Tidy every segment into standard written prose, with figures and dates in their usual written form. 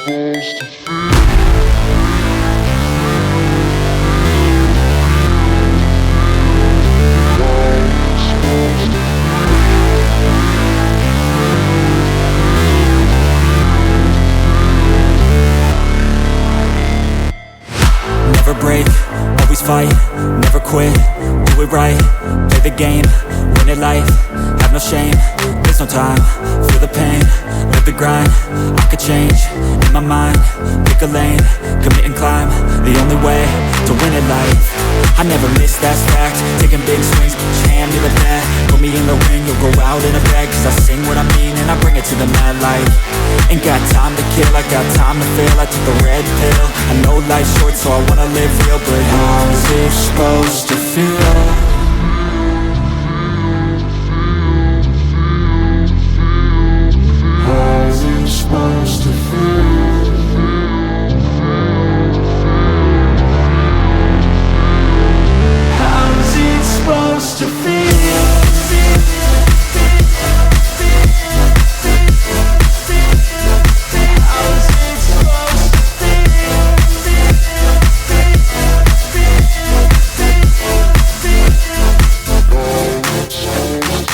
supposed to feel? Never break, always fight, never quit, do it right, play the game, win it life, have no shame, there's no time, feel the pain, live the grind, I could change, in my mind, pick a lane, commit and climb, the only way to win it life. I never miss, that's fact, taking big swings, hand me the bat, put me in the ring, you'll go out in a bag, cause I sing what I mean and I bring it to the mad light. Ain't got time to kill, I got time to feel, I took the red pill, I know life's short so I wanna live real, but how's it supposed to feel? How's it supposed to feel? How's it supposed to feel?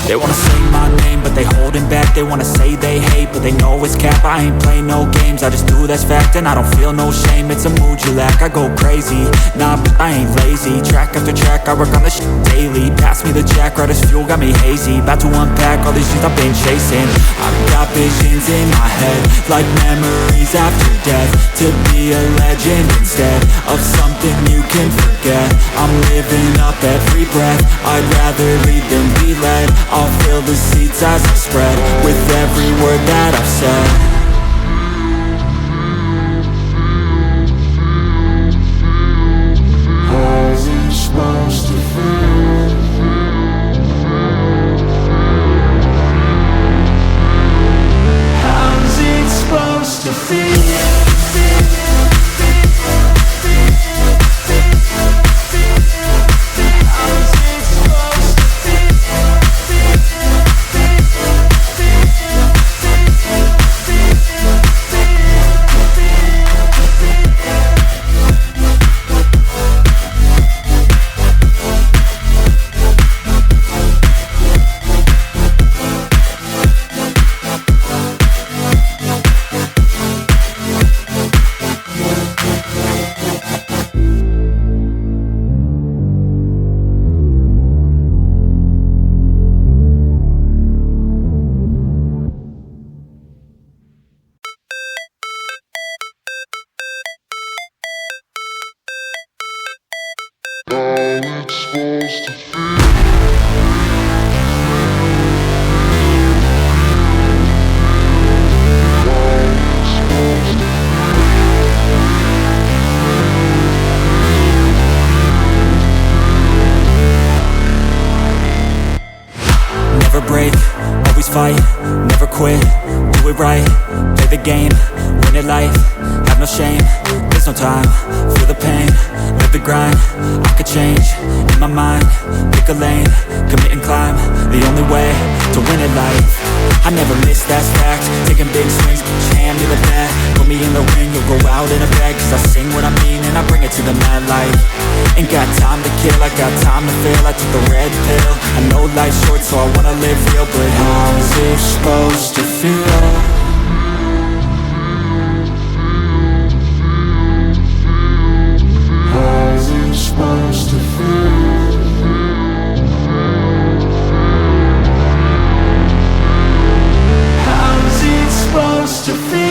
They wanna say my name, but they holding back. They wanna say they hate, but they know it's cap. I ain't play no games, I just do, that's fact. And I don't feel no shame, it's a mood you lack. I go crazy, nah, but I ain't lazy. Track after track, I work on this shit daily. Pass me the jack, right as fuel, got me hazy. About to unpack all these things I've been chasing. I've got visions in my head, like memories after death. To be a legend instead of something you can forget. I'm living up every breath, I'd rather lead than be led. I'll fill the seats as I spread with every word that I've said. How's it supposed to feel? How's it supposed to feel? How it's supposed to feel? Never break, always fight, never quit, do it right, play the game, win it life, have no shame, there's no time, feel the pain, live the grind, I could change, in my mind, pick a lane, commit and climb, the only way to win it life. I never miss, that's fact, taking big swings, hand me the bat, put me in the ring, you'll go out in a bag, cause I sing what I mean and I bring it to the mad light. Ain't got time to kill, I got time to feel, I took the red pill, I know life's short so I wanna live real, but how's it supposed to feel? How's it supposed to feel? How's it supposed to feel?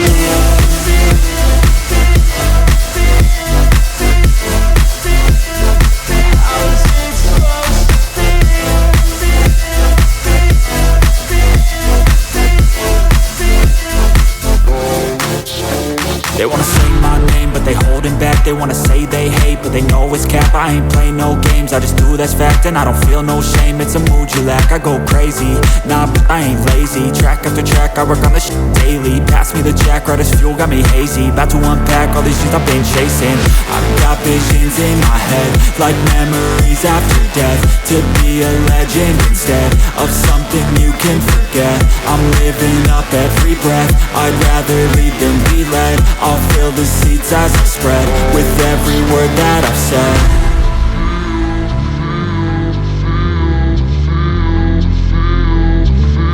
They wanna say my name, but they holding back. They wanna say they hate, but they know it's cap. I ain't play no games, I just do, that's fact. And I don't feel no shame, it's a mood you lack. I go crazy, nah, but I ain't lazy. Track after track, I work on this shit daily. Pass me the jack, right as fuel, got me hazy. About to unpack all these shit I've been chasing. I've got visions in my head, like memories after death. To be a legend instead of something you can forget. I'm living up every breath, I'd rather lead than be led. I'll fill the seats as I spread, with every word that I've said.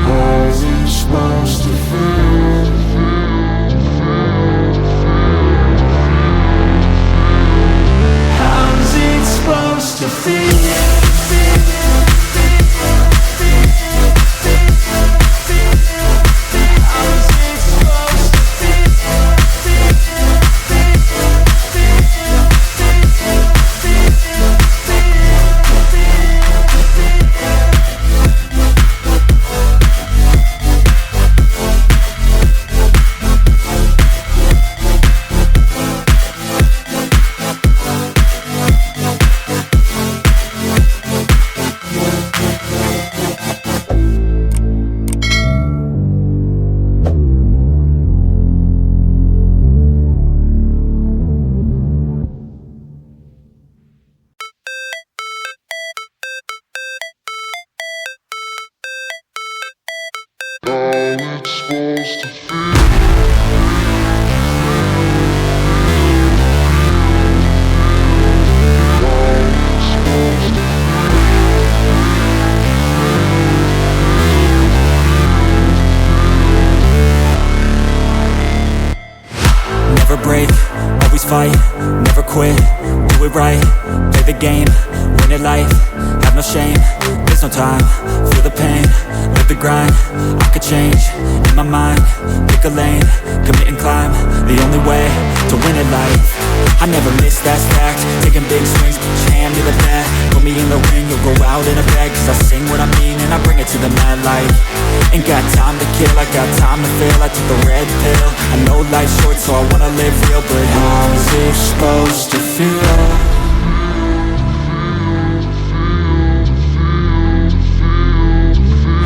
How's it supposed to feel? How's it supposed to feel? How it's supposed to feel? Never break, always fight, never quit, do it right, play the game, win it life, have no shame, there's no time, feel the pain, live the grind, I could change, in my mind, pick a lane, commit and climb, the only way to win at life. I never miss, that's fact, taking big swings, hand me the bat, put me in the ring, you'll go out in a bag, cause I sing what I mean and I bring it to the mad light. Ain't got time to kill, I got time to feel, I took the red pill, I know life's short so I wanna live real, but how's it supposed to feel?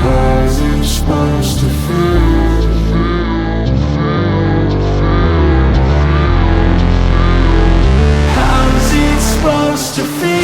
How's it supposed to feel? How's it supposed to feel?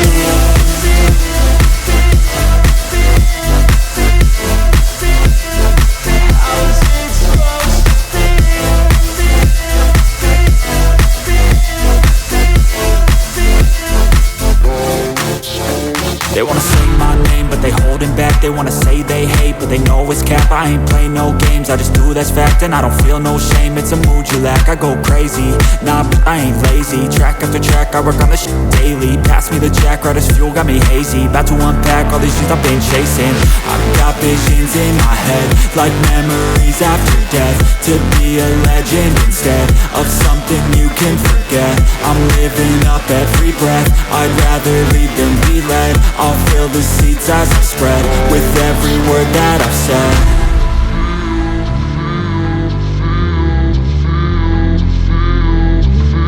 They wanna say my name, but they holding back. They wanna say they hate, but they know it's cap. I ain't play no games, I just do, that's fact. And I don't feel no shame, it's a mood you lack. I go crazy, nah, but I ain't lazy. Track after track, I work on this shit daily. Pass me the jack, right as fuel, got me hazy. About to unpack all these shit I've been chasing. I've got visions in my head, like memories after death. To be a legend instead of something you can forget. I'm living up every breath, I'd rather lead than be led. I'll fill the seats as I spread, with every word that I've said.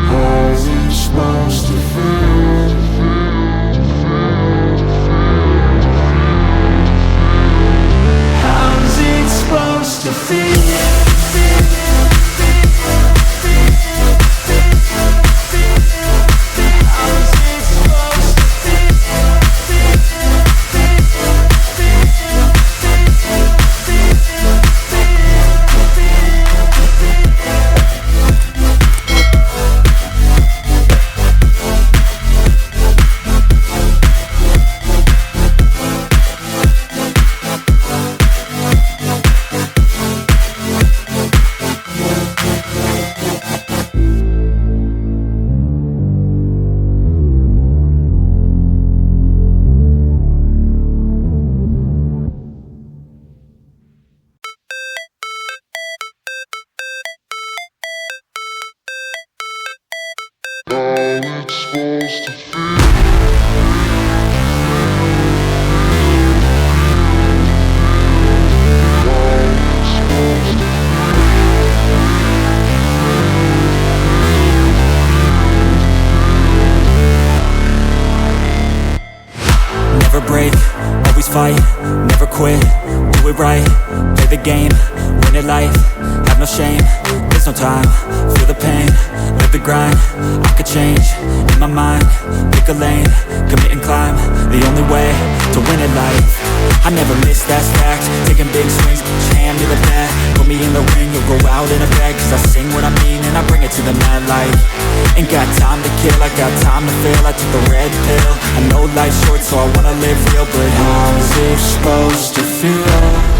How's it supposed to feel? How's it supposed to feel? How it's supposed to feel? never quit, do it right, play the game, win it life, have no shame, there's no time, feel the pain, live the grind, I could change, in my mind, pick a lane, commit and climb, the only way to win at life. I never miss, that's fact, taking big swings, put your hand to the bat, put me in the ring, you'll go out in a bag, cause I sing what I mean and I bring it to the mad light. Ain't got time to kill, I got time to feel, I took the red pill, I know life's short so I wanna live real, but how's it supposed to feel?